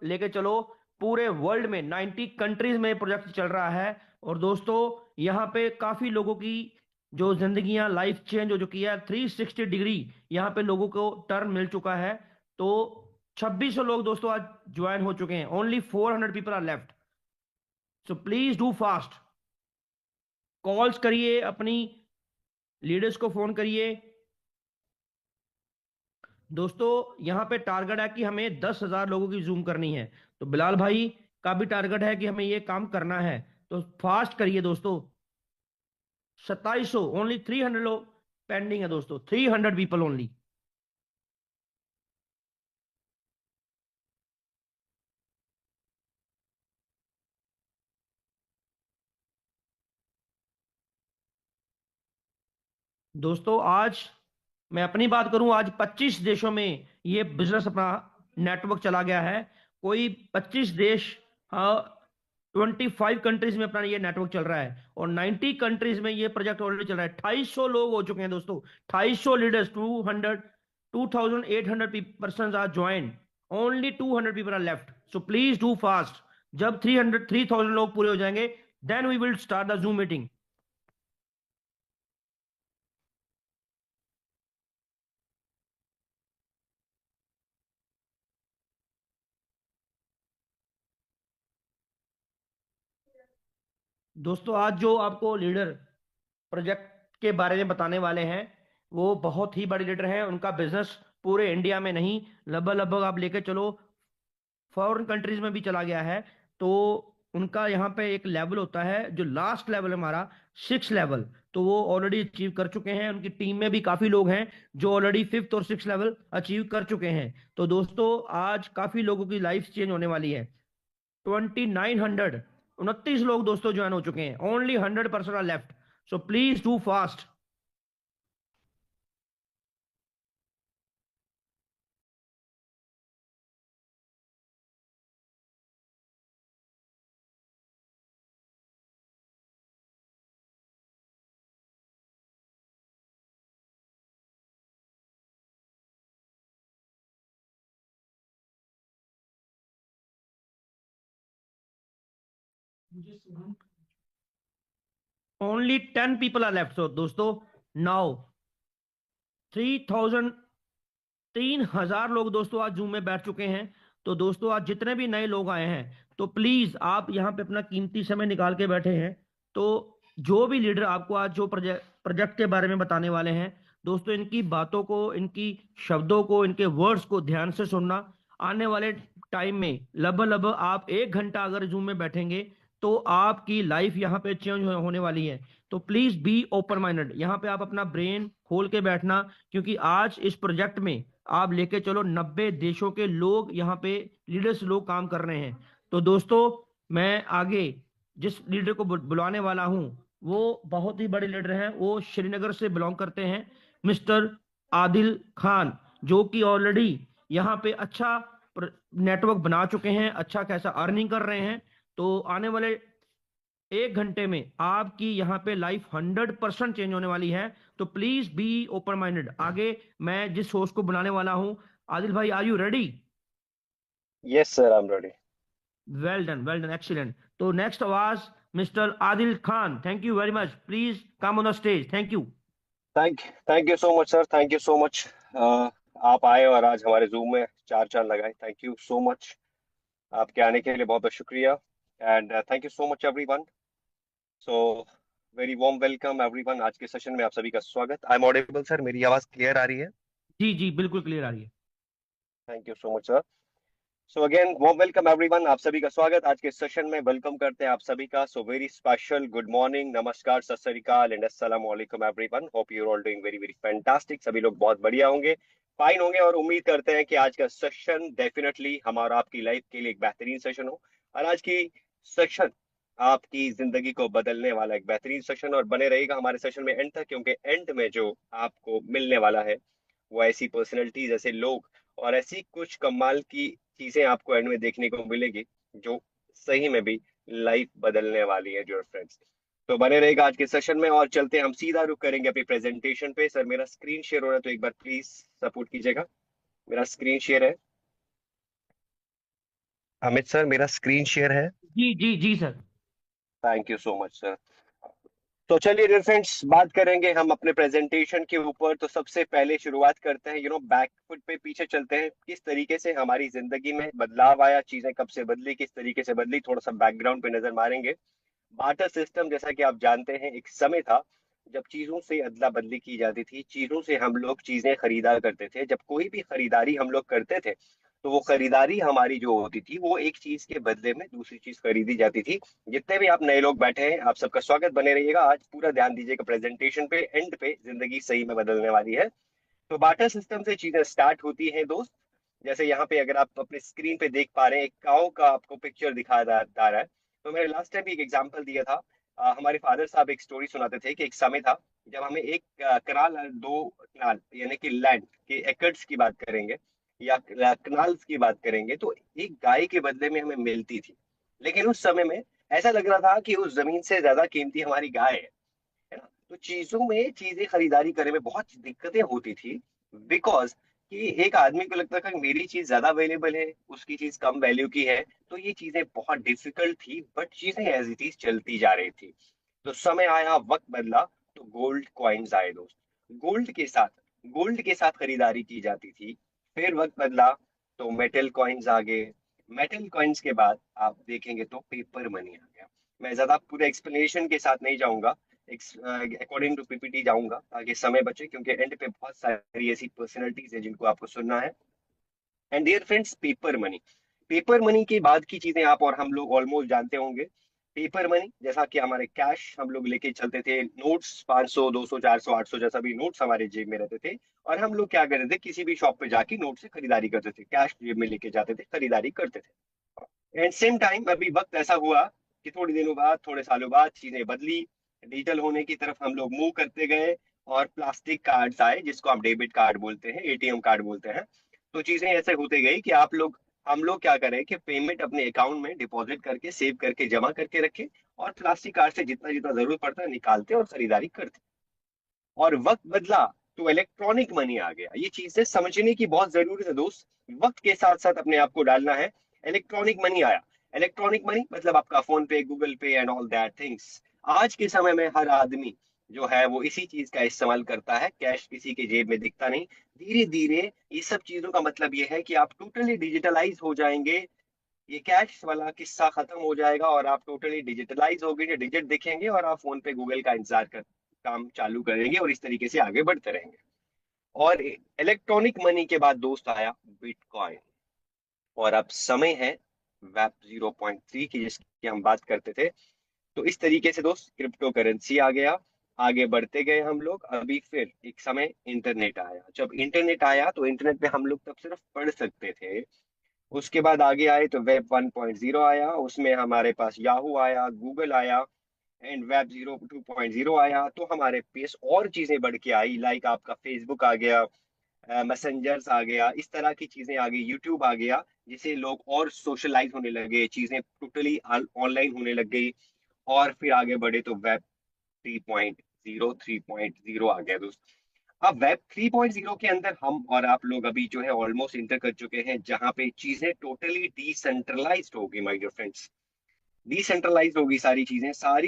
लेके चलो पूरे वर्ल्ड में 90 कंट्रीज में प्रोजेक्ट चल रहा है। और दोस्तों यहाँ पे काफी लोगों की जो जिंदगियां लाइफ चेंज हो चुकी है, 360 डिग्री यहाँ पे लोगों को टर्न मिल चुका है। तो 2600 लोग दोस्तों आज ज्वाइन हो चुके हैं। Only 400 people are left. So please do fast. Calls करिए, अपनी लीडर्स को फोन करिए। दोस्तों यहाँ पे टारगेट है कि हमें 10,000 लोगों की जूम करनी है। तो बिलाल भाई का भी टारगेट है कि हमें ये काम करना है। तो फास्ट करिए दोस्तों। 2700, ओनली 300 लोग पेंडिंग है दोस्तों, 300 पीपल ओनली। दोस्तों आज मैं अपनी बात करूं, आज 25 देशों में ये बिजनेस अपना नेटवर्क चला गया है। कोई 25 देश, हाँ, 25 कंट्रीज में अपना ये नेटवर्क चल रहा है। और 90 कंट्रीज में ये प्रोजेक्ट ऑलरेडी चल रहा है। 250 लोग हो चुके हैं दोस्तों। 250 leaders, 2800 person are join. Only 200 people are left. So please do fast. जब 3000 लोग पूरे हो जाएंगे, then we will start the Zoom meeting. दोस्तों आज जो आपको लीडर प्रोजेक्ट के बारे में बताने वाले हैं, वो बहुत ही बड़े लीडर हैं। उनका बिजनेस पूरे इंडिया में नहीं, लगभग लगभग आप लेके चलो फॉरेन कंट्रीज में भी चला गया है। तो उनका यहाँ पे एक लेवल होता है, जो लास्ट लेवल है हमारा, 6 लेवल। तो वो ऑलरेडी अचीव कर चुके हैं। उनकी टीम में भी काफी लोग हैं जो ऑलरेडी 5th और 6th लेवल अचीव कर चुके हैं। तो दोस्तों आज काफी लोगों की लाइफ चेंज होने वाली है। 2900, 29 लोग दोस्तों ज्वाइन हो चुके हैं। Only 100% are left. So please do fast. Only 10 people are left. So दोस्तों नाउ 3000, 3,000 लोग दोस्तों आज जूम में बैठ चुके हैं। तो दोस्तों आज जितने भी नए लोग आए हैं, तो प्लीज आप यहाँ पे अपना कीमती समय निकाल के बैठे हैं। तो जो भी लीडर आपको आज जो प्रोजेक्ट प्रोजेक्ट के बारे में बताने वाले हैं, दोस्तों इनकी बातों को, इनकी शब्दों को, इनके वर्ड्स को ध्यान से सुनना। आने वाले टाइम में लगभग लगभग आप 1 घंटा अगर जूम में बैठेंगे, तो आपकी लाइफ यहाँ पे चेंज होने वाली है। तो प्लीज बी ओपन माइंडेड। यहाँ पे आप अपना ब्रेन खोल के बैठना, क्योंकि आज इस प्रोजेक्ट में आप लेके चलो 90 देशों के लोग, यहाँ पे लीडर्स लोग काम कर रहे हैं। तो दोस्तों मैं आगे जिस लीडर को बुलाने वाला हूं, वो बहुत ही बड़े लीडर हैं। वो श्रीनगर से बिलोंग करते हैं, मिस्टर आदिल खान, जो कि ऑलरेडी यहाँ पे अच्छा नेटवर्क बना चुके हैं, अच्छा कैसा अर्निंग कर रहे हैं। तो आने वाले 1 घंटे में आपकी यहाँ पे लाइफ 100% चेंज होने वाली है। तो प्लीज बी ओपन माइंडेड। आगे मैं जिस होस्ट को बनाने वाला हूं, आदिल भाई, are you ready? Yes, sir, I'm ready. Well done, well done, excellent. तो नेक्स्ट आवाज mister Adil Khan. Thank you very much. Please come on the stage. Thank you. Thank you so much sir, thank you so much. आप आए और आज हमारे zoom में चार चांद लगाए, थैंक यू सो मच। आपके आने के लिए बहुत बहुत शुक्रिया। And thank you so much everyone. So very warm welcome everyone. आज के सेशन में आप सभी का स्वागत। आई एम ऑडिबल सर, मेरी आवाज क्लियर आ रही है? जी जी, बिल्कुल क्लियर आ रही है। Thank you so much sir. So again warm welcome everyone, आप सभी का स्वागत आज के सेशन में। वेलकम करते हैं आप सभी का। So very special good morning, नमस्कार, सत श्री अकाल एंड अस्सलाम वालेकुम everyone. Hope you are all doing very very fantastic. सभी लोग बहुत बढ़िया होंगे, फाइन होंगे, और उम्मीद करते हैं कि आज का सेशन डेफिनेटली हमारा आपकी लाइफ के लिए एक बेहतरीन सेशन हो। और आज की सेशन आपकी जिंदगी को बदलने वाला एक बेहतरीन सेशन और बने रहेगा हमारे सेशन में एंड तक, क्योंकि एंड में जो आपको मिलने वाला है वो ऐसी पर्सनैलिटीज, ऐसे लोग और ऐसी कुछ कमाल की चीजें आपको एंड में देखने को मिलेगी जो सही में भी लाइफ बदलने वाली है डियर फ्रेंड्स। तो बने रहेगा आज के सेशन में और चलते हैं, हम सीधा रुक करेंगे अपनी प्रेजेंटेशन पे। सर मेरा स्क्रीन शेयर हो रहा है तो एक बार प्लीज सपोर्ट कीजिएगा। मेरा स्क्रीन शेयर है। अमित सर, मेरा स्क्रीन शेयर है। जी जी जी sir. Thank you so much sir. तो चलिए डियर फ्रेंड्स, बात करेंगे हम अपने प्रेजेंटेशन के ऊपर। तो सबसे पहले शुरुआत करते हैं, बैक फुट पे पीछे चलते हैं, किस तरीके से हमारी जिंदगी में बदलाव आया, चीजें कब से बदली, किस तरीके से बदली, थोड़ा सा बैकग्राउंड पे नजर मारेंगे। बार्टर सिस्टम, जैसा कि आप जानते हैं, एक समय था जब चीजों से अदला बदली की जाती थी, चीजों से हम लोग चीजें खरीदा करते थे। जब कोई भी खरीदारी हम लोग करते थे, तो वो खरीदारी हमारी जो होती थी, वो एक चीज के बदले में दूसरी चीज खरीदी जाती थी। जितने भी आप नए लोग बैठे हैं, आप सबका स्वागत, बने रहिएगा। आज पूरा ध्यान दीजिएगा प्रेजेंटेशन पे, एंड पे जिंदगी सही में बदलने वाली है। तो बार्टर सिस्टम से चीजें स्टार्ट होती हैं दोस्त। जैसे यहाँ पे अगर आप अपने स्क्रीन पे देख पा रहे हैं, एक काऊ का आपको पिक्चर दिखा जा रहा है। तो मैंने लास्ट टाइम भी एक एग्जांपल दिया था। हमारे फादर साहब एक स्टोरी सुनाते थे कि एक समय था जब हमें एक कनाल और दो कनाल, यानी कि लैंड के एकर्स की बात करेंगे या कनाल्स की बात करेंगे, तो एक गाय के बदले में हमें मिलती थी। लेकिन उस समय में ऐसा लग रहा था कि उस जमीन से ज्यादा कीमती हमारी गाय है ना। तो चीजों में चीजें खरीदारी करने में बहुत दिक्कतें होती थी, बिकॉज कि एक आदमी को लगता था कि मेरी चीज ज्यादा अवेलेबल है, उसकी चीज कम वैल्यू की है। तो ये चीजें बहुत डिफिकल्ट थी, बट चीजें एज इट इज चलती जा रही थी। तो समय आया, वक्त बदला, तो गोल्ड कॉइन्स आए दोस्त। गोल्ड के साथ गोल्ड के साथ खरीदारी की जाती थी। फिर वक्त बदला, तो मेटल कॉइन्स आ गए। मेटल कॉइन्स के बाद आप देखेंगे तो पेपर मनी आ गया। मैं ज्यादा पूरे एक्सप्लेनेशन के साथ नहीं जाऊंगा, अकॉर्डिंग टू पीपीटी जाऊंगा ताकि समय बचे, क्योंकि एंड पे बहुत सारी ऐसी पर्सनैलिटीज है जिनको आपको सुनना है। And dear friends, paper money. Paper money के बाद की चीजें आप और हम लोग ऑलमोस्ट जानते होंगे। पेपर मनी जैसा कि हमारे कैश हम लोग लेके चलते थे, नोट्स 500 200 400 800 जैसा भी नोट्स हमारे जेब में रहते थे। और हम लोग क्या करते थे, किसी भी शॉप पे जाके नोट से खरीदारी करते थे, कैश जेब में लेके जाते थे, खरीदारी करते थे। एंड सेम टाइम अभी वक्त ऐसा हुआ कि थोड़ी दिनों बाद, थोड़े सालों बाद चीजें बदली, डिजिटल होने की तरफ हम लोग मूव करते गए। और प्लास्टिक कार्ड्स आए, जिसको हम डेबिट कार्ड बोलते हैं, एटीएम कार्ड बोलते हैं। तो चीजें ऐसे होते गई कि हम लोग क्या करें कि पेमेंट अपने अकाउंट में डिपॉजिट करके, सेव करके, जमा करके रखें। और प्लास्टिक कार्ड से जितना जितना जरूरत पड़ता है निकालते और खरीदारी करते। और वक्त बदला, तो इलेक्ट्रॉनिक मनी आ गया। ये चीजें समझने की बहुत जरूरत है दोस्त। वक्त के साथ साथ अपने आप को डालना है। इलेक्ट्रॉनिक मनी आया। इलेक्ट्रॉनिक मनी मतलब आपका फोन पे, गूगल पे एंड ऑल दैट थिंग्स। आज के समय में हर आदमी जो है वो इसी चीज का इस्तेमाल करता है, कैश किसी के जेब में दिखता नहीं। धीरे धीरे ये सब चीजों का मतलब ये है कि आप टोटली डिजिटलाइज हो जाएंगे। ये कैश वाला किस्सा खत्म हो जाएगा और आप टोटली डिजिटलाइज हो गए, डिजिट दिखेंगे और आप फोन पे गूगल का इंतजार कर काम चालू करेंगे और इस तरीके से आगे बढ़ते रहेंगे। और इलेक्ट्रॉनिक मनी के बाद दोस्त आया बिटकॉइन। और अब समय है वेब 0.3 की, जिसकी हम बात करते थे। तो इस तरीके से दोस्त क्रिप्टो करेंसी आ गया। आगे बढ़ते गए हम लोग, अभी फिर एक समय इंटरनेट आया। जब इंटरनेट आया तो इंटरनेट पे हम लोग तब सिर्फ पढ़ सकते थे। उसके बाद आगे आए तो वेब 1.0 आया, उसमें हमारे पास याहू आया, गूगल आया। एंड वेब 2.0 आया तो हमारे पास और चीजें बढ़ के आई, लाइक आपका फेसबुक आ गया, मैसेंजर्स आ गया, इस तरह की चीजें आ गई, यूट्यूब आ गया। जिसे लोग और सोशलाइज होने लगे, चीजें टोटली ऑनलाइन होने लग गई। और फिर आगे बढ़े तो वेब 3.0 आ गया दोस्त। अब वेब 3.0 के अंदर हम और आप लोग अभी जो है ऑलमोस्ट इंटर कर चुके हैं, जहां पे चीजें टोटली डिसेंट्रलाइज्ड होगी माय डियर फ्रेंड्स। डिसेंट्रलाइज होगी सारी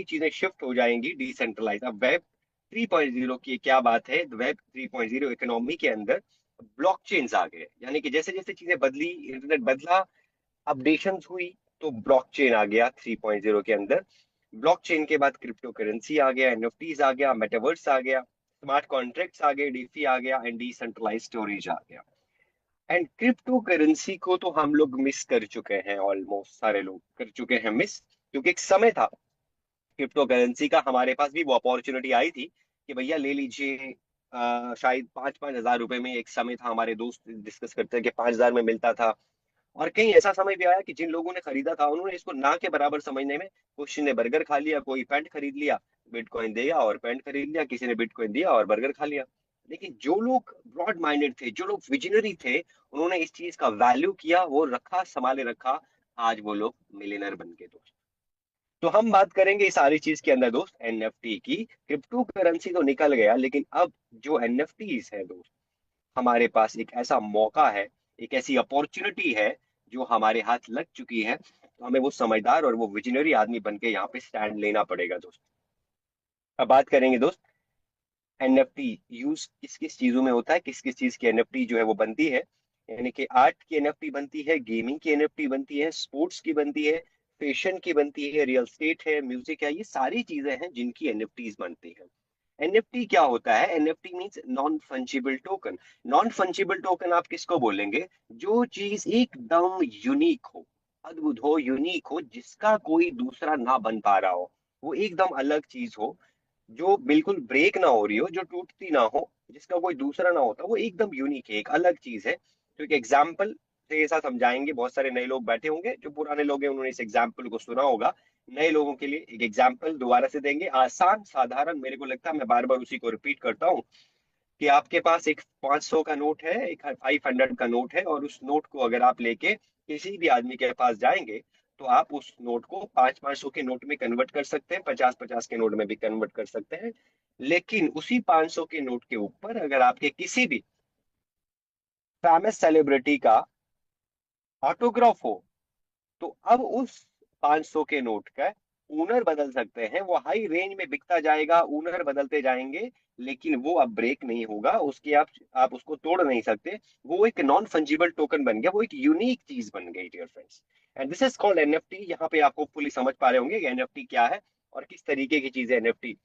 चीजें शिफ्ट हो जाएंगी डिसेंट्रलाइज। अब वेब 3.0 की क्या बात है, वेब 3.0 इकोनॉमी के अंदर ब्लॉकचेन्स आ गए। यानी कि जैसे जैसे चीजें बदली, इंटरनेट बदला, अपडेशंस हुई, तो ब्लॉकचेन आ गया 3.0 के अंदर। ब्लॉकचेन के बाद क्रिप्टो करेंसी आ गया, एनएफटीज आ गया, मेटावर्स आ गया, स्मार्ट कॉन्ट्रैक्ट्स आ गए, डीफी आ गया, एंड डिसेंट्रलाइज स्टोरेज आ गया। एंड क्रिप्टो करेंसी को तो हम लोग मिस कर चुके हैं, ऑलमोस्ट सारे लोग कर चुके हैं मिस। क्योंकि एक समय था क्रिप्टो करेंसी का, हमारे पास भी वो अपॉर्चुनिटी आई थी कि भैया ले लीजिए। शायद 5-5 हज़ार रुपए में एक समय था, हमारे दोस्त डिस्कस करते हैं कि 5 हज़ार में मिलता था। और कहीं ऐसा समय भी आया कि जिन लोगों ने खरीदा था उन्होंने इसको ना के बराबर समझने में, किसी ने बर्गर खा लिया, कोई पैंट खरीद लिया, बिटकॉइन दिया और पैंट खरीद लिया, किसी ने बिटकॉइन दिया और बर्गर खा लिया। लेकिन जो लोग ब्रॉड माइंडेड थे, जो लोग विजनरी थे, उन्होंने इस चीज का वैल्यू किया, वो रखा, संभाले रखा। आज वो लोग मिलियनर बन गए दोस्त। तो हम बात करेंगे इस सारी चीज के अंदर दोस्त एनएफटी की। क्रिप्टो करेंसी तो निकल गया, लेकिन अब जो एनएफटीज है दोस्त, हमारे पास एक ऐसा मौका है, एक ऐसी अपॉर्चुनिटी है जो हमारे हाथ लग चुकी है, तो हमें वो समझदार और वो विजनरी आदमी बन के यहाँ पे स्टैंड लेना पड़ेगा दोस्त। अब बात करेंगे दोस्त, एनएफटी यूज किस किस चीजों में होता है, किस किस चीज की एनएफटी जो है वो बनती है। यानी कि आर्ट की एनएफटी बनती है, गेमिंग की एनएफटी बनती है, स्पोर्ट्स की बनती है, फैशन की बनती है, रियल स्टेट है, म्यूजिक है, ये सारी चीजें हैं जिनकी एनएफटीज बनती है। एनएफटी क्या होता है? NFT means non fungible token. Non fungible token आप किसको बोलेंगे? जो चीज एकदम यूनिक हो, अद्भुत हो, यूनिक हो, जिसका कोई दूसरा ना बन पा रहा हो, वो एकदम अलग चीज हो, जो बिल्कुल ब्रेक ना हो रही हो, जो टूटती ना हो, जिसका कोई दूसरा ना होता, वो एकदम यूनिक है, एक अलग चीज है। तो एक एग्जाम्पल से ऐसा समझाएंगे, बहुत सारे नए लोग बैठे होंगे, जो पुराने लोग हैं उन्होंने इस एग्जाम्पल को सुना होगा। नए लोगों के लिए एक एग्जाम्पल दोबारा से देंगे, आसान साधारण, मेरे को लगता है मैं बार बार उसी को रिपीट करता हूँ, कि आपके पास एक 500 का नोट है, एक 500 का नोट है, और उस नोट को अगर आप लेके किसी भी आदमी के पास जाएंगे, तो आप उस नोट को 500 के नोट में कन्वर्ट कर सकते हैं, 50 के नोट में भी कन्वर्ट कर सकते हैं। लेकिन उसी 500 के नोट के ऊपर अगर आपके किसी भी फेमस सेलिब्रिटी का ऑटोग्राफ हो, तो अब उस 500 के नोट का ओनर बदल सकते हैं, वो हाई रेंज में बिकता जाएगा, ओनर बदलते जाएंगे, लेकिन वो अब ब्रेक नहीं होगा उसकी, आप उसको तोड़ नहीं सकते। वो एक नॉन फंजिबल टोकन बन गया, वो एक यूनिक चीज बन गई dear friends. And this is called NFT. यहाँ पे आप होपफुली समझ पा रहे होंगे कि एनएफटी क्या है और किस तरीके की चीज है एनएफटी।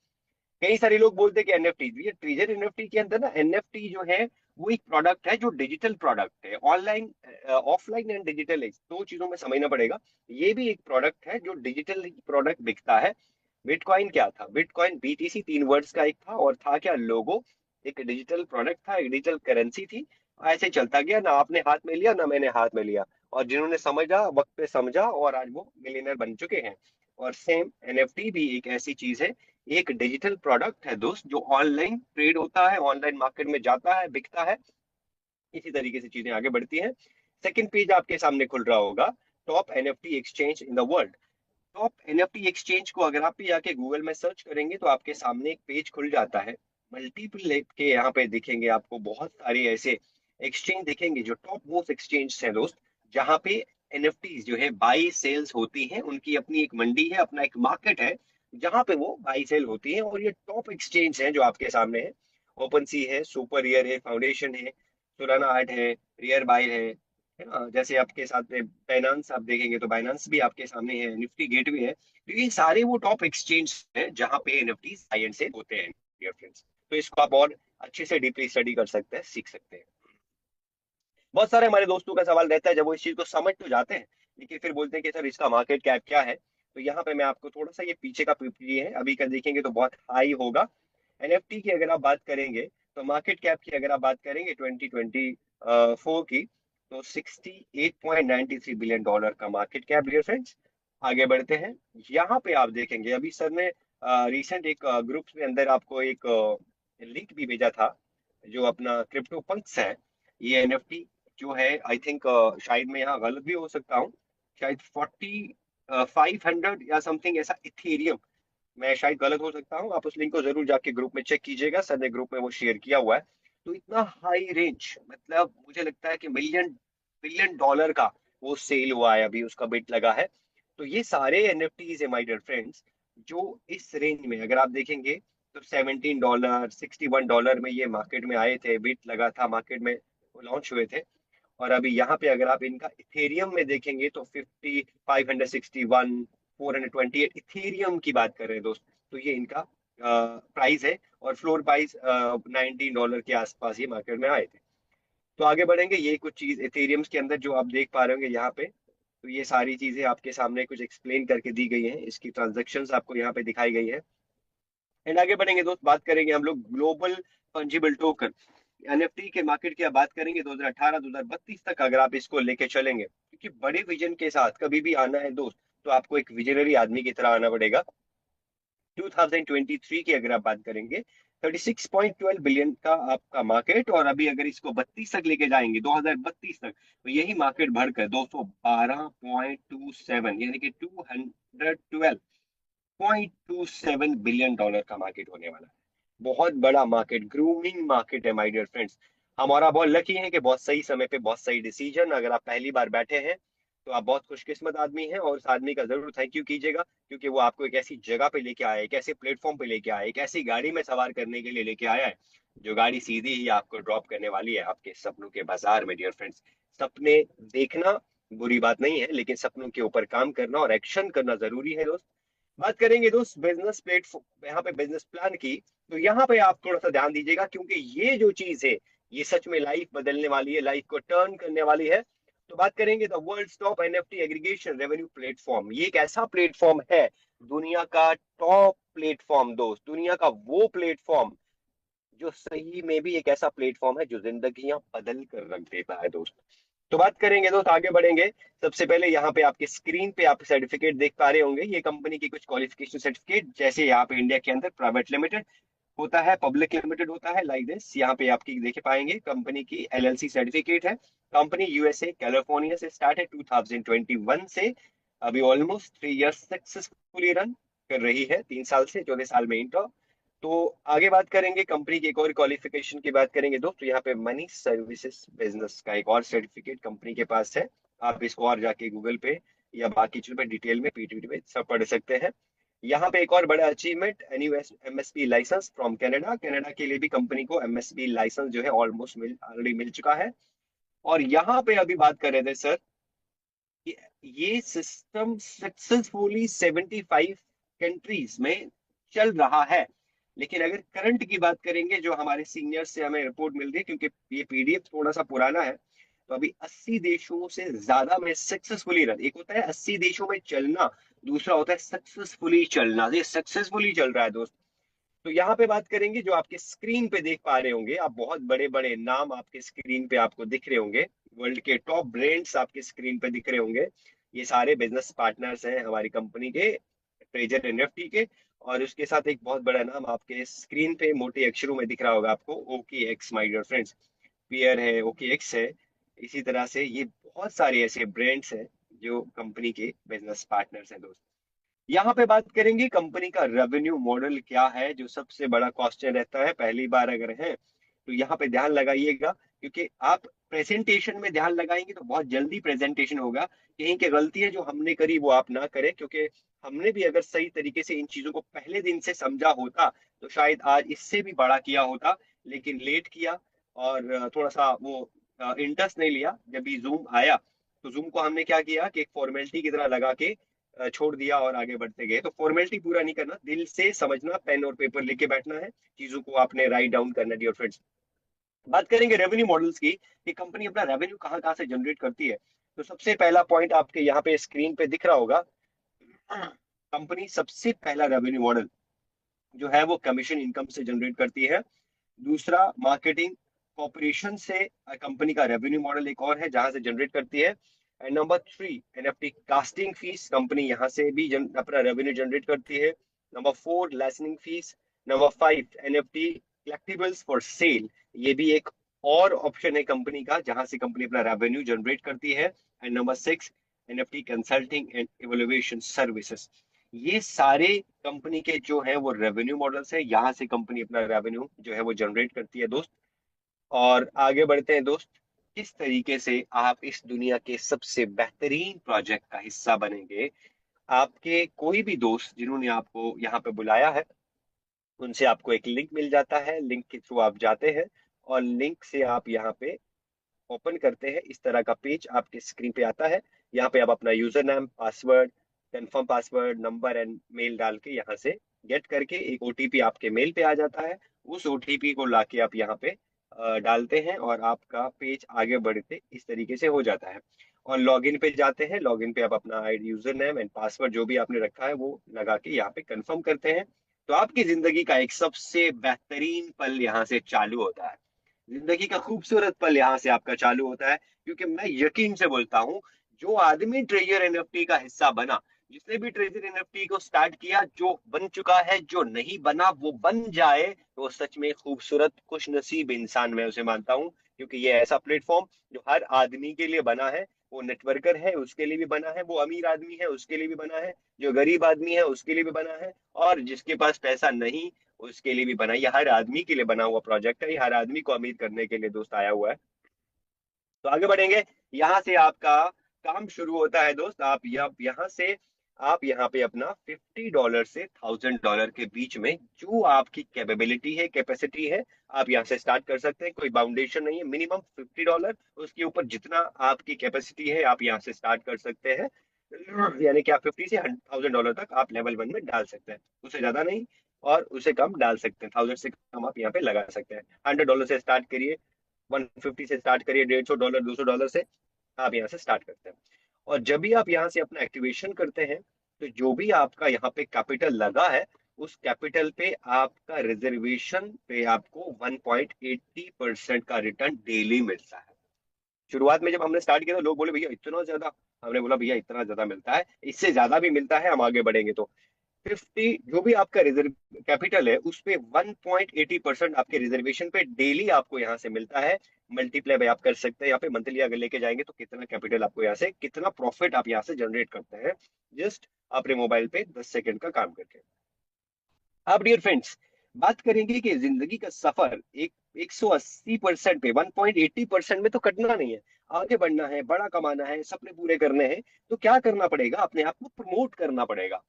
कई सारे लोग बोलते हैं कि एनएफटी, ये ट्रेजर एनएफटी के अंदर ना, एनएफटी जो है वो एक प्रोडक्ट है जो डिजिटल प्रोडक्ट है, ऑनलाइन, ऑफलाइन एंड डिजिटल, दो चीजों में समझना पड़ेगा। ये भी एक प्रोडक्ट है जो डिजिटल प्रोडक्ट बिकता है। बिटकॉइन क्या था? बिटकॉइन बीटीसी, तीन वर्ड्स का एक था, और था क्या? लोगो। एक डिजिटल प्रोडक्ट था, एक डिजिटल करेंसी थी। ऐसे चलता गया, ना आपने हाथ में लिया ना मैंने हाथ में लिया, और जिन्होंने समझा वक्त पे समझा, और आज वो मिलियनर बन चुके हैं। और सेम एनएफटी भी एक ऐसी चीज है, एक डिजिटल प्रोडक्ट है दोस्त, जो ऑनलाइन ट्रेड होता है, ऑनलाइन मार्केट में जाता है, बिकता है। इसी तरीके से चीजें आगे बढ़ती हैं। सेकंड पेज आपके सामने खुल रहा होगा, top NFT exchange in the world. Top NFT exchange को अगर आप भी जाके गूगल में सर्च करेंगे, तो आपके सामने एक पेज खुल जाता है। मल्टीपल के यहाँ पे दिखेंगे आपको बहुत सारे ऐसे एक्सचेंज दिखेंगे, जो टॉप मोस्ट एक्सचेंज हैं दोस्त, जहाँ पे एनएफटी जो है बाई सेल्स होती हैं, उनकी अपनी एक मंडी है, अपना एक मार्केट है, जहाँ पे वो बाई सेल होती है। और ये टॉप एक्सचेंज हैं जो आपके सामने है। ओपन सी है, सुपर रियर है, फाउंडेशन है, सोलाना आर्ट है, रियर बाय है ना। जैसे आपके साथ में बाइनांस आप देखेंगे, तो बाइनांस भी आपके सामने है, निफ्टी गेटवे है। तो ये सारे वो टॉप एक्सचेंज हैं जहाँ पे एनएफटी हाई एंड से होते हैं डियर फ्रेंड्स। तो इसको आप और अच्छे से डीपली स्टडी कर सकते हैं, सीख सकते हैं। बहुत सारे हमारे दोस्तों का सवाल रहता है, जब वो इस चीज को समझ तो जाते हैं, लेकिन फिर बोलते हैं कि सर इसका मार्केट कैप क्या है। तो यहाँ पे मैं आपको थोड़ा सा, ये पीछे का पीपीए है, अभी का देखेंगे तो बहुत हाई होगा। एनएफटी की अगर आप बात करेंगे, तो मार्केट कैप की अगर आप बात करेंगे 2024 की, तो $68.93 बिलियन का मार्केट कैप डियर फ्रेंड्स। आगे बढ़ते हैं। यहाँ पे आप देखेंगे, अभी सर ने रिसेंट एक ग्रुप में अंदर आपको एक लिंक भी भेजा था, जो अपना क्रिप्टो पंक्स है। ये एनएफटी जो है, आई थिंक शायद मैं यहाँ गलत भी हो सकता हूँ, शायद 500 या समथिंग ऐसा इथेरियम, मैं शायद गलत हो सकता हूँ, आप उस लिंक को जरूर जाके ग्रुप में चेक कीजिएगा, सर ने ग्रुप में वो शेयर किया हुआ है। तो इतना हाई रेंज, मतलब मुझे लगता है कि मिलियन बिलियन डॉलर का वो सेल हुआ है, अभी उसका बिट लगा है। तो ये सारे एनएफटीज है माय डियर फ्रेंड्स, जो इस रेंज में अगर आप देखेंगे, तो $17, $61 में ये मार्केट में आए थे, बिट लगा था मार्केट में, लॉन्च हुए थे। और अभी यहाँ पे अगर आप इनका इथेरियम में देखेंगे, तो 561, 428 इथेरियम की बात कर रहे हैं दोस्त। तो ये इनका प्राइस है, और फ्लोर प्राइस $19 के आसपास ये मार्केट में आए थे। तो आगे बढ़ेंगे, ये कुछ चीज इथेरियम के अंदर जो आप देख पा रहे होंगे यहाँ पे, तो ये सारी चीजें आपके सामने कुछ एक्सप्लेन करके दी गई हैं, इसकी ट्रांजेक्शन्स आपको यहाँ पे दिखाई गई है। एंड आगे बढ़ेंगे दोस्त, बात करेंगे हम लोग ग्लोबल फंजिबल टोकन एनएफटी के मार्केट की आप बात करेंगे, 2018-2032 तक अगर आप इसको लेके चलेंगे, क्योंकि बड़े विजन के साथ कभी भी आना है दोस्त, तो आपको एक विजनरी आदमी की तरह आना पड़ेगा। 2023 की अगर आप बात करेंगे, 36.12 बिलियन का आपका मार्केट, और अभी अगर इसको 32 तक लेके जाएंगे, 2032 तक, तो यही मार्केट बढ़कर 212.27, यानी कि 212.27 बिलियन डॉलर का मार्केट होने वाला है। बहुत बड़ा मार्केट, ग्रूमिंग मार्केट है माय डियर फ्रेंड्स। हमारा बहुत लकी है कि बहुत सही समय पे बहुत सही डिसीजन, अगर आप पहली बार बैठे हैं, तो आप बहुत खुशकिस्मत आदमी हैं और उस आदमी का जरूर थैंक यू कीजिएगा, क्योंकि वो आपको एक ऐसी जगह पे लेके आया है, एक ऐसे प्लेटफॉर्म पे लेके आया है, एक ऐसी गाड़ी में सवार करने के लिए लेके आया है, जो गाड़ी सीधी ही आपको ड्रॉप करने वाली है आपके सपनों के बाजार में। डियर फ्रेंड्स, सपने देखना बुरी बात नहीं है, लेकिन सपनों के ऊपर काम करना और एक्शन करना जरूरी है दोस्त। बात करेंगे दोस्त बिजनेस प्लेटफॉर्म, यहाँ पे बिजनेस प्लान की, तो यहाँ पे आप थोड़ा सा ध्यान दीजिएगा, क्योंकि ये जो चीज है ये सच में लाइफ बदलने वाली है, लाइफ को टर्न करने वाली है। तो बात करेंगे the world top NFT aggregation revenue platform. ये एक ऐसा प्लेटफॉर्म है, दुनिया का टॉप प्लेटफॉर्म दोस्त, दुनिया का वो प्लेटफॉर्म जो सही में भी एक ऐसा प्लेटफॉर्म है जो जिंदगियां बदल कर रख देता है दोस्त। तो बात करेंगे दोस्त, आगे बढ़ेंगे। सबसे पहले यहाँ पे आपके स्क्रीन पे आप सर्टिफिकेट देख पा रहे होंगे, ये कंपनी की कुछ क्वालिफिकेशन सर्टिफिकेट, जैसे यहाँ पे इंडिया के अंदर प्राइवेट लिमिटेड होता है, पब्लिक लिमिटेड होता है, लाइक दिस। यहाँ पे आपकी देख पाएंगे कंपनी की एलएलसी सर्टिफिकेट है। कंपनी यूएसए कैलिफोर्निया से स्टार्ट है 2021 से, अभी ऑलमोस्ट 3 इयर्स सक्सेसफुली रन कर रही है, 3 साल से चौथे साल में इंटर। तो आगे बात करेंगे कंपनी की एक और क्वालिफिकेशन की बात करेंगे दोस्तों, यहाँ पे मनी सर्विसेज बिजनेस का एक और सर्टिफिकेट कंपनी के पास है। आप इसको और जाके गूगल पे या बाकी चीजों पे डिटेल में पीटीटी पे सब पढ़ सकते हैं। यहाँ पे एक और बड़ा achievement, MSP licence from Canada, Canada के लिए भी कंपनी को एमएसपी लाइसेंस जो है ऑलमोस्ट ऑलरेडी मिल चुका है। और यहाँ पे अभी बात कर रहे थे सर कि ये सिस्टम सक्सेसफुली 75 कंट्रीज में चल रहा है। लेकिन अगर करंट की बात करेंगे, जो हमारे सीनियर से हमें रिपोर्ट मिल रही है, क्योंकि ये पीडीएफ थोड़ा सा पुराना है, तो अभी 80 देशों से ज्यादा में सक्सेसफुली रन, एक होता है 80 देशों में चलना, दूसरा होता है सक्सेसफुली चलना। ये सक्सेसफुली चल रहा है दोस्त। तो यहाँ पे बात करेंगे, जो आपके स्क्रीन पे देख पा रहे होंगे आप, बहुत बड़े बड़े नाम आपके स्क्रीन पे आपको दिख रहे होंगे, वर्ल्ड के टॉप ब्रांड्स आपके स्क्रीन पे दिख रहे होंगे। ये सारे बिजनेस पार्टनर्स हैं हमारी कंपनी के, ट्रेजर एनएफटी के। और उसके साथ एक बहुत बड़ा नाम आपके स्क्रीन पे मोटे अक्षरों में दिख रहा होगा आपको, okay X, my dear friends. पियर है, ओके एक्स है। इसी तरह से ये बहुत सारे ऐसे ब्रांड्स हैं जो कंपनी के बिजनेस पार्टनर्स हैं दोस्त। यहाँ पे बात करेंगे कंपनी का रेवेन्यू मॉडल क्या है, जो सबसे बड़ा क्वेश्चन रहता है पहली बार अगर है तो। यहाँ पे ध्यान लगाइएगा, क्योंकि आप प्रेजेंटेशन में ध्यान लगाएंगे तो बहुत जल्दी प्रेजेंटेशन होगा। कहीं की गलतियां जो हमने करी वो आप ना करें, क्योंकि हमने भी अगर सही तरीके से इन चीजों को पहले दिन से समझा होता तो शायद आज इससे भी बड़ा किया होता, लेकिन लेट किया। और थोड़ा सा वो इंटरेस्ट नहीं लिया। जब भी जूम आया तो जूम को हमने क्या किया कि एक फॉर्मेलिटी की तरह लगा के छोड़ दिया और आगे बढ़ते गए। तो फॉर्मेलिटी पूरा नहीं करना, दिल से समझना, पेन और पेपर लेके बैठना है, चीजों को आपने राइट डाउन करना डियर फ्रेंड्स। बात करेंगे रेवेन्यू मॉडल्स की, कि कंपनी अपना रेवेन्यू कहाँ कहाँ से जनरेट करती है। तो सबसे पहला पॉइंट आपके यहाँ पे स्क्रीन पे दिख रहा होगा, कंपनी सबसे पहला रेवेन्यू मॉडल जो है वो कमीशन इनकम से जनरेट करती है। दूसरा, मार्केटिंग कॉपरेशन से कंपनी का रेवेन्यू मॉडल एक और है जहां से जनरेट करती है। And number 3, NFT casting fees, company यहां से भी अपना रेवेन्यू जनरेट करती है। Number 4, licensing fees. Number 5, NFT collectibles for sale, ये भी एक और ऑप्शन है कंपनी का जहां से कंपनी अपना रेवेन्यू जनरेट करती है। And number 6, NFT consulting and evolution services. ये सारे कंपनी के जो है वो रेवेन्यू मॉडल्स है, यहाँ से कंपनी अपना रेवेन्यू जो है वो जनरेट करती है दोस्त। और आगे बढ़ते हैं दोस्त, किस तरीके से आप इस दुनिया के सबसे बेहतरीन प्रोजेक्ट का हिस्सा बनेंगे। आपके कोई भी दोस्त जिन्होंने आपको यहाँ पे बुलाया है, उनसे आपको एक लिंक मिल जाता है, लिंक के थ्रू आप जाते हैं और लिंक से आप यहाँ पे ओपन करते हैं, इस तरह का पेज आपके स्क्रीन पे आता है। यहाँ पे आप अपना यूजर नाम, password, confirm password, number and mail डाल के यहाँ से गेट करके एक ओटीपी आपके मेल पे आ जाता है। उस ओटीपी को लाके आप यहाँ पे डालते हैं और आपका पेज आगे बढ़ते इस तरीके से हो जाता है। और लॉगिन पे जाते हैं, लॉगिन पे आप अपना यूजर नेम एंड पासवर्ड जो भी आपने रखा है वो लगा के यहाँ पे कंफर्म करते हैं। तो आपकी जिंदगी का एक सबसे बेहतरीन पल यहाँ से चालू होता है। जिंदगी का खूबसूरत पल यहाँ से आपका चालू होता है, क्योंकि मैं यकीन से बोलता हूँ, जो आदमी ट्रेजर एनएफटी का हिस्सा बना, जिसने भी ट्रेजर एनएफटी को स्टार्ट किया, जो बन चुका है, जो नहीं बना वो बन जाए, तो सच में खूबसूरत खुश नसीब इंसान मैं उसे मानता हूँ। क्योंकि ये ऐसा प्लेटफॉर्म जो हर आदमी के लिए बना है, वो नेटवर्कर है उसके लिए भी बना है, वो अमीर आदमी है उसके लिए भी बना है, जो गरीब आदमी है उसके लिए भी बना है, और जिसके पास पैसा नहीं उसके लिए भी बना है। ये हर आदमी के लिए बना हुआ प्रोजेक्ट है, ये हर आदमी को अमीर करने के लिए दोस्त आया हुआ है। तो आगे बढ़ेंगे, यहाँ से आपका काम शुरू होता है दोस्त। आप यहाँ पे अपना $50 से $1000 के बीच में जो आपकी कैपेबिलिटी है, कैपेसिटी है, आप यहाँ से स्टार्ट कर सकते हैं। कोई बाउंडेशन नहीं है, मिनिमम $50। उसके ऊपर जितना आपकी कैपेसिटी है आप यहाँ से स्टार्ट कर सकते हैं। यानी कि आप 50 से $1000 तक आप लेवल 1 में डाल सकते हैं, उससे ज्यादा नहीं और उससे कम डाल सकते हैं। 1000 से कम आप यहाँ पे लगा सकते हैं। $100 से स्टार्ट करिए, 150 से स्टार्ट करिए, $150 $200 से आप यहाँ से स्टार्ट करते हैं। और जब भी आप यहाँ से अपना एक्टिवेशन करते हैं तो जो भी आपका यहाँ पे कैपिटल लगा है उस कैपिटल पे आपका रिजर्वेशन पे आपको 1.80% का रिटर्न डेली मिलता है। शुरुआत में जब हमने स्टार्ट किया तो लोग बोले भैया इतना ज्यादा। हमने बोला भैया इतना ज्यादा मिलता है, इससे ज्यादा भी मिलता है, हम आगे बढ़ेंगे तो 50 जो भी आपका रिजर्व कैपिटल है उस पे 1.80% आपके रिजर्वेशन पे डेली आपको यहाँ से मिलता है। मल्टीप्लाई भाई आप कर सकते हैं यहाँ पे, मंथली अगर लेके जाएंगे तो कितना कैपिटल आपको यहाँ से, कितना प्रॉफिट आप यहाँ से जनरेट करते हैं जस्ट अपने मोबाइल पे 10 सेकंड का काम करके। अब डियर फ्रेंड्स, बात करेंगे कि जिंदगी का सफर एक 180% पे 1.80% में तो कटना नहीं है। आगे बढ़ना है, बड़ा कमाना है, सपने पूरे करने हैं, तो क्या करना पड़ेगा, अपने आप को प्रमोट करना पड़ेगा।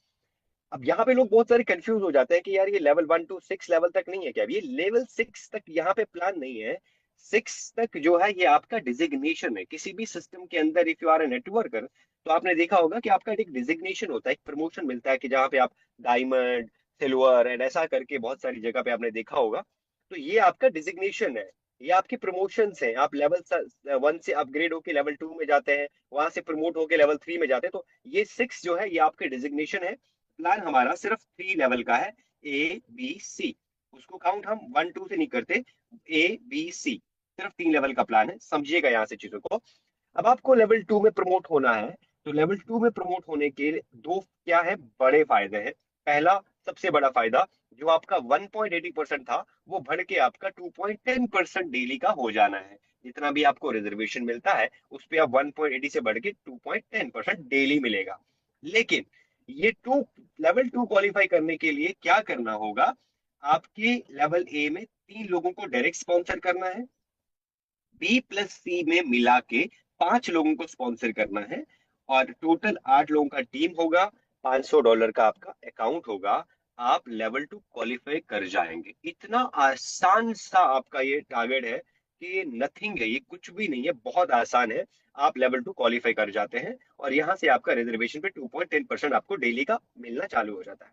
अब यहाँ पे लोग बहुत सारे कंफ्यूज हो जाते हैं कि यार ये लेवल 1 to 6 लेवल तक नहीं है क्या? अब ये लेवल 6 तक यहाँ पे प्लान नहीं है। 6 तक जो है ये आपका डिजिग्नेशन है किसी भी सिस्टम के अंदर। If you are a networker तो आपने देखा होगा कि आपका एक डिजिग्नेशन होता है, एक प्रमोशन मिलता है कि जहाँ पे आप डायमंड, सिल्वर एंड ऐसा करके बहुत सारी जगह पे आपने देखा होगा। तो ये आपका डिजिग्नेशन है, ये आपके प्रमोशंस हैं। आप लेवल 1 से अपग्रेड होके लेवल 2 में जाते हैं, वहां से प्रमोट होके लेवल 3 में जाते हैं। तो ये 6 जो है ये आपके डिजिग्नेशन है। प्लान हमारा सिर्फ 3 लेवल का है, A B C। उसको काउंट हम 1 2 से नहीं करते, A B C सिर्फ 3 लेवल का प्लान है, समझिएगा यहाँ से चीजों को। अब आपको लेवल 2 में प्रमोट होना है तो लेवल 2 में प्रमोट होने के दो क्या है बड़े फायदे हैं। पहला सबसे बड़ा फायदा, जो आपका 1.80% था वो बढ़ के आपका 2.10% डेली का हो जाना है। जितना भी आपको रिजर्वेशन मिलता है उस पे आप 1.80 से बढ़ के 2.10% डेली मिलेगा। लेकिन ये लेवल 2 क्वालिफाई करने के लिए क्या करना होगा, आपके लेवल ए में 3 लोगों को डायरेक्ट स्पॉन्सर करना है, B+C में मिला के 5 लोगों को स्पॉन्सर करना है, और टोटल 8 लोगों का टीम होगा, $500 का आपका अकाउंट होगा, आप लेवल 2 क्वालिफाई कर जाएंगे। इतना आसान सा आपका ये टारगेट है कि ये नथिंग है, ये कुछ भी नहीं है, बहुत आसान है। आप लेवल 2 क्वालिफाई कर जाते हैं और यहाँ से आपका रिजर्वेशन पे 2.10% आपको डेली का मिलना चालू हो जाता है।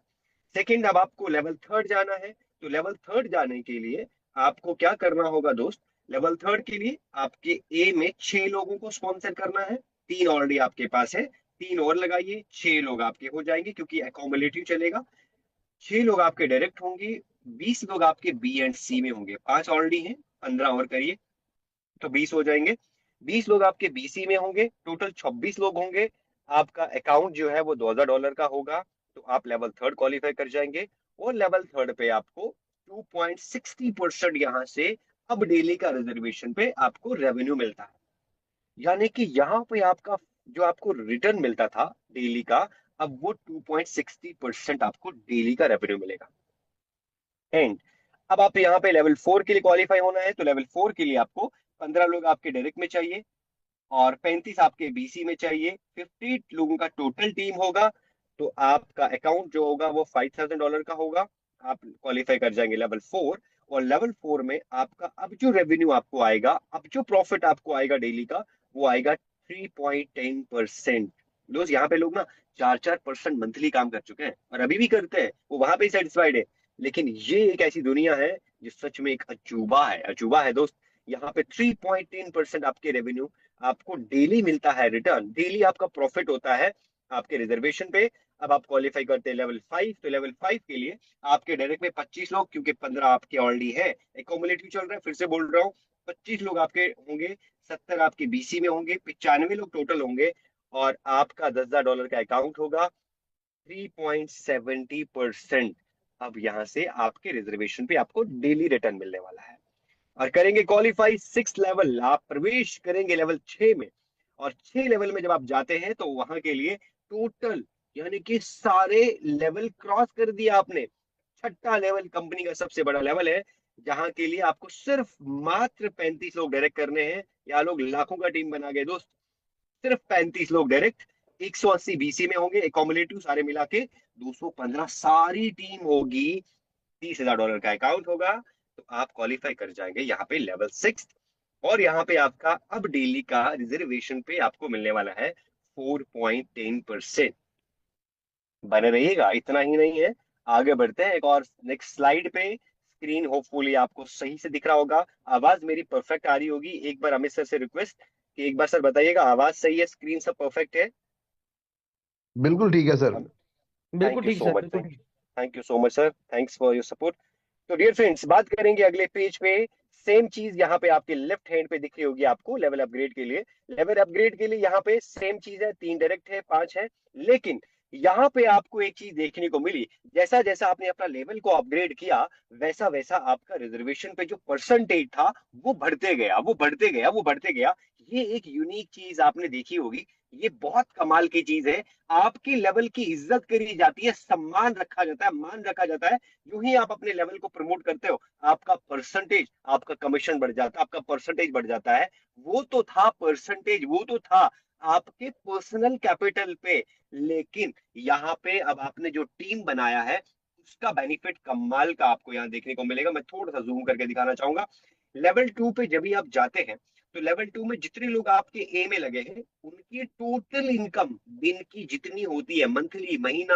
सेकंड, अब आपको लेवल 3 जाना है तो लेवल 3 जाने के लिए आपको क्या करना होगा दोस्त, लेवल 3 के लिए आपके ए में 6 लोगों को स्पॉन्सर करना है। 3 ऑलरेडी आपके पास है, 3 और लगाइए, 6 लोग आपके हो जाएंगे क्योंकि अकोमोलेटिव चलेगा। 6 लोग आपके डायरेक्ट होंगे, 20 लोग आपके B एंड C में होंगे, 5 ऑलरेडी हैं, 15 और करिए तो 20 हो जाएंगे। 20 लोग आपके BC में होंगे, टोटल 26 लोग होंगे। आपका अकाउंट जो है वो $2000 का होगा, तो आप लेवल 3 क्वालिफाई कर जाएंगे। और लेवल 3 पे आपको 2.60% यहाँ से अब डेली का रिजर्वेशन पे आपको रेवेन्यू मिलता है। यानी कि यहाँ पे आपका जो आपको रिटर्न मिलता था डेली का, अब वो 2.60% आपको डेली का रेवेन्यू मिलेगा। एंड अब आप यहाँ पे लेवल 4 के लिए क्वालिफाई होना है तो लेवल 4 के लिए आपको 15 लोग आपके डायरेक्ट में चाहिए और 35 आपके BC में चाहिए। 50 लोगों का टोटल टीम होगा, तो आपका अकाउंट जो होगा वो $5000 का होगा। आप क्वालिफाई कर जाएंगे लेवल 4। और लेवल 4 में आपका अब जो रेवेन्यू आपको आएगा, अब जो प्रॉफिट आपको आएगा डेली का, वो आएगा 3.10%। दोस्त यहाँ पे लोग ना 4-4% मंथली काम कर चुके हैं और अभी भी करते हैं, वो वहां पे ही सेटिस्फाइड है। लेकिन ये एक ऐसी दुनिया है जो सच में एक अजूबा है, अजूबा है दोस्त। यहाँ पे 3.10% आपके रेवेन्यू आपको डेली मिलता है, रिटर्न डेली आपका प्रॉफिट होता है आपके रिजर्वेशन पे। अब आप क्वालिफाई करते हैं लेवल 5, तो लेवल 5 के लिए आपके डायरेक्ट में 25 लोग, क्योंकि 15 आपके ऑलरेडी है, एकोमोलेटिव चल रहा है, फिर से बोल रहा हूँ, 25 लोग आपके होंगे, 70 आपके BC में होंगे, 95 लोग टोटल होंगे, और आपका $10,000 का अकाउंट होगा। 3.70% अब यहाँ से आपके रिजर्वेशन पे आपको डेली रिटर्न मिलने वाला है। और करेंगे क्वालिफाई 6 लेवल, आप प्रवेश करेंगे लेवल 6 में। और 6 लेवल में जब आप जाते हैं तो वहां के लिए टोटल यानी कि सारे लेवल क्रॉस कर दिया आपने। छठा लेवल कंपनी का सबसे बड़ा लेवल है, जहां के लिए आपको सिर्फ मात्र 35 लोग डायरेक्ट करने हैं, या लोग लाखों का टीम बना गए दोस्त। सिर्फ 35 लोग डायरेक्ट, 180 बीसी में होंगे, एकॉमुलेटिव सारे मिला के 215, सारी टीम होगी, $30,000 का अकाउंट होगा, तो आप क्वालिफाई कर जाएंगे यहाँ पे लेवल 6। और यहाँ पे आपका अब डेली का रिजर्वेशन पे आपको मिलने वाला है 4.10%। बने रहिएगा, इतना ही नहीं है, आगे बढ़ते हैं एक और नेक्स्ट स्लाइड पे। स्क्रीन होपफुली आपको सही से दिख रहा होगा, आवाज मेरी परफेक्ट आ रही होगी। एक बार अमित सर से रिक्वेस्ट कि एक बार सर बताइएगा आवाज सही है, स्क्रीन सब परफेक्ट है। बिल्कुल ठीक है सर। थैंक बिल्कुल यू ठीक सो सर, मच, बिल्कुल ठीक। Thank you so much sir, thanks for your support. तो डियर फ्रेंड्स, बात करेंगे अगले पेज पे। सेम चीज यहाँ पे आपके लेफ्ट हैंड पे दिख रही होगी आपको लेवल अपग्रेड के लिए। लेवल अपग्रेड के लिए यहाँ पे सेम चीज है, 3 डायरेक्ट है, 5 है, लेकिन यहाँ पे आपको एक चीज देखने को मिली। जैसा जैसा आपने अपना लेवल को अपग्रेड किया, वैसा वैसा आपका रिजर्वेशन पे जो परसेंटेज था वो बढ़ते गया, वो बढ़ते गया, वो बढ़ते गया। ये एक यूनिक चीज आपने देखी होगी, ये बहुत कमाल की चीज है। आपके लेवल की इज्जत करी जाती है, सम्मान रखा जाता है, मान रखा जाता है। यूं ही आप अपने लेवल को प्रमोट करते हो, आपका परसेंटेज, आपका कमीशन बढ़ जाता है, आपका परसेंटेज बढ़ जाता है। वो तो था परसेंटेज, वो तो था आपके पर्सनल कैपिटल पे, लेकिन यहाँ पे अब आपने जो टीम बनाया है उसका बेनिफिट कमाल का आपको यहाँ देखने को मिलेगा। मैं थोड़ा सा जूम करके दिखाना चाहूंगा। लेवल 2 पे जब भी आप जाते हैं, तो लेवल 2 में जितने लोग आपके ए में लगे हैं, उनकी टोटल इनकम दिन की जितनी होती है, मंथली, महीना,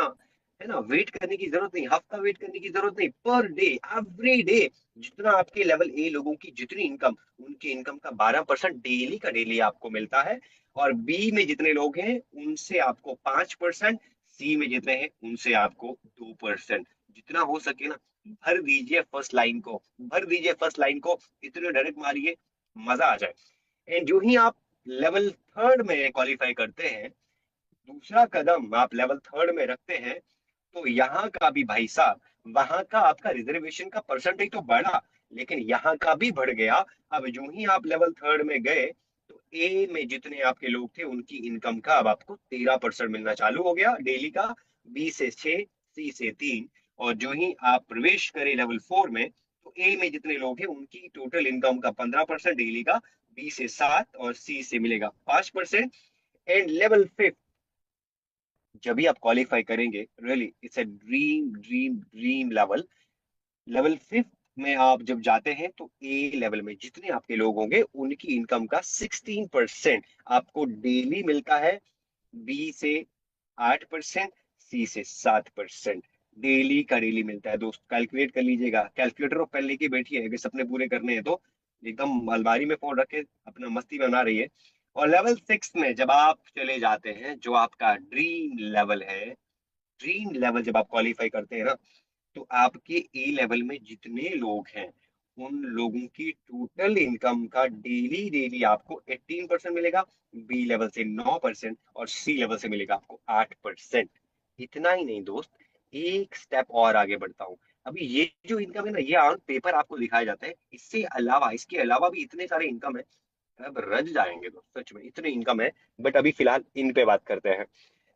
है ना, वेट करने की जरूरत नहीं, हफ्ता वेट करने की जरूरत नहीं, पर डे, एवरी डे, जितना आपके लेवल ए लोगों की जितनी इनकम, उनकी इनकम का 12% डेली का डेली आपको मिलता है। और बी में जितने लोग हैं उनसे आपको 5%, सी में जितने हैं उनसे आपको 2%। जितना हो सके ना, भर दीजिए फर्स्ट लाइन को, भर दीजिए फर्स्ट लाइन को, इतने डायरेक्ट मारिए, मजा आ जाए। एंड जो ही आप लेवल थर्ड में क्वालिफाई करते हैं, दूसरा कदम आप लेवल थर्ड में रखते हैं, तो यहाँ का भी भाई साहब, वहां का आपका रिजर्वेशन का परसेंटेज तो बढ़ा, लेकिन यहाँ का भी बढ़ गया। अब जो ही आप लेवल थर्ड में गए, तो ए में जितने आपके लोग थे उनकी इनकम का अब आपको 13% मिलना चालू हो गया डेली का, बी से 6, सी से 3। और जो ही आप प्रवेश करें लेवल 4 में, तो ए में जितने लोग हैं उनकी टोटल इनकम का 15% डेली का, बी से 7 और सी से मिलेगा 5%। एंड लेवल 5 जब भी आप क्वालिफाई करेंगे, really it's a dream dream dream level. Level 5 में आप जब जाते हैं, तो ए लेवल में जितने आपके लोग होंगे उनकी इनकम का 16% आपको डेली मिलता है, बी से 8%, सी से 7% डेली का डेली मिलता है। दोस्त कैलकुलेट कर लीजिएगा, कैलकुलेटर और पेन लेके बैठिए, अगर सपने पूरे करने हैं तो। एकदम अलमारी में फोन रख के अपना मस्ती बना रही है। और लेवल 6 में जब आप चले जाते हैं, जो आपका ड्रीम लेवल है, ड्रीम लेवल जब आप क्वालिफाई करते हैं ना, तो आपके ए लेवल में जितने लोग हैं उन लोगों की टोटल इनकम का डेली डेली आपको 18% मिलेगा, बी लेवल से 9% और सी लेवल से मिलेगा आपको 8%। इतना ही नहीं दोस्त, एक स्टेप और आगे बढ़ता हूँ। अभी ये जो इनकम है ना, ये ऑन पेपर आपको दिखाया जाता है, इससे अलावा, इसके अलावा भी इतने सारे इनकम है, अब रज जाएंगे दोस्त, सच में इतने इनकम है। बट अभी फिलहाल इन पे बात करते हैं।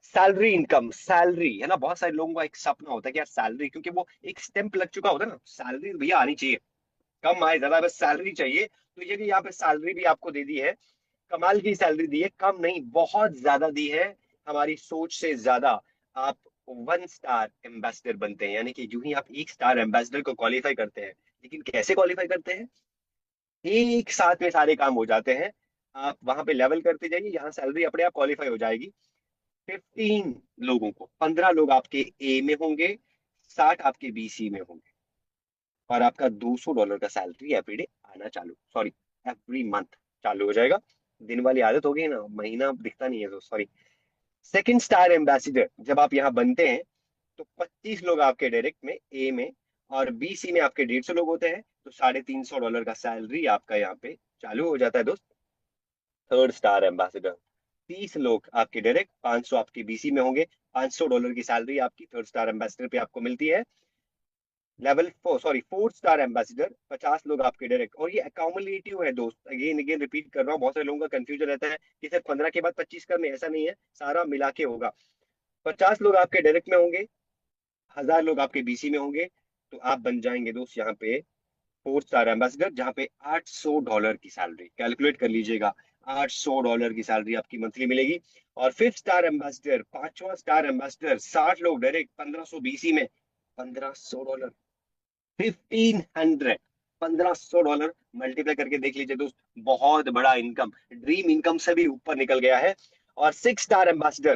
सैलरी इनकम, सैलरी है ना, बहुत सारे लोगों का एक सपना होता है कि यार सैलरी, क्योंकि वो एक स्टैंप लग चुका होता है ना, सैलरी भैया आनी चाहिए, कम आए ज्यादा, बस सैलरी चाहिए। तो ये भी यहाँ पे सैलरी भी आपको दे दी है, कमाल की सैलरी दी है, कम नहीं बहुत ज्यादा दी है, हमारी सोच से ज्यादा। आप 1 स्टार एम्बेसडर बनते हैं, यानी कि जो ही आप 1 स्टार एम्बेसडर को क्वालिफाई करते हैं, लेकिन कैसे क्वालिफाई करते हैं, एक साथ में सारे काम हो जाते हैं। आप वहां पे लेवल करते जाइए, यहाँ सैलरी अपने आप क्वालिफाई हो जाएगी। 15 लोगों को, 15 लोग आपके ए में होंगे, 60 आपके बीसी में होंगे, और आपका $200 का सैलरी एवरीडे आना चालू, सॉरी, एवरी मंथ चालू हो जाएगा। दिन वाली आदत हो गई ना, महीना दिखता नहीं है तो सॉरी। सेकंड स्टार एम्बेसडर जब आप यहाँ बनते हैं, तो 25 लोग आपके डायरेक्ट में ए में, और बीसी में आपके 150 लोग होते हैं, तो $350 का सैलरी आपका यहाँ पे चालू हो जाता है दोस्त। थर्ड स्टार एम्बेसडर 30 लोग आपके डायरेक्ट, 500 आपके बीसी में होंगे, $500 की सैलरी आपकी थर्ड स्टार एम्बेसडर पे आपको मिलती है। Level 4, sorry, fourth star ambassador 50 लोग आपके डायरेक्ट, और ये अकाउमुलेटिव है दोस्त, अगेन अगेन रिपीट कर रहा हूँ, बहुत सारे लोगों का कंफ्यूजन रहता है कि सर 15 के बाद 25 करने, ऐसा नहीं है, सारा मिला के होगा। 50 लोग आपके डायरेक्ट में होंगे, 1000 लोग आपके बीसी में होंगे, तो आप बन जाएंगे दोस्त यहाँ पे 4 स्टार एम्बेसडर, जहाँ पे $800 की सैलरी, कैलकुलेट कर लीजिएगा, $800 की सैलरी आपकी मंथली मिलेगी। और 5th स्टार एम्बेसडर, 5वां स्टार एम्बेसडर, 60 लोग डायरेक्ट 1500 बीसी में, $1500, 1500, $1500 मल्टीप्लाई करके देख लीजिए दोस्त, बहुत बड़ा इनकम, ड्रीम इनकम से भी ऊपर निकल गया है। और 6 स्टार एम्बेसडर,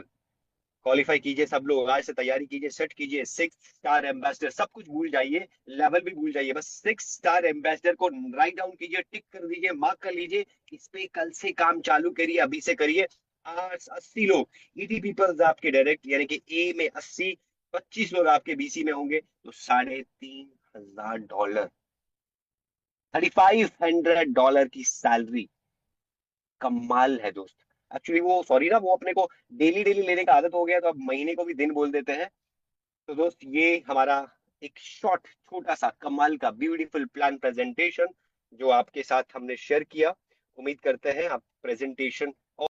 क्वालिफाई कीजिए सब लोग, आज से तैयारी कीजिए, सेट कीजिए। 6 स्टार एम्बेसडर, सब कुछ भूल जाइए, लेवल भी भूल जाइए, बस 6 स्टार एम्बेसडर को राइट डाउन कीजिए, टिक कर दीजिए, मार्क कर लीजिए, इस पे कल से काम चालू करिए, अभी से करिए। आज 80 लोग ईटी पीपल्स आपके डायरेक्ट, यानी कि ए में 80, 25 लोग आपके बीसी में होंगे, तो $3500, $3500 की सैलरी, कमाल है दोस्त। एक्चुअली वो सॉरी ना, वो अपने को डेली डेली लेने का आदत हो गया, तो अब महीने को भी दिन बोल देते हैं। तो दोस्त ये हमारा एक शॉर्ट, छोटा सा, कमाल का, ब्यूटीफुल प्लान प्रेजेंटेशन जो आपके साथ हमने शेयर किया। उम्मीद करते हैं आप प्रेजेंटेशन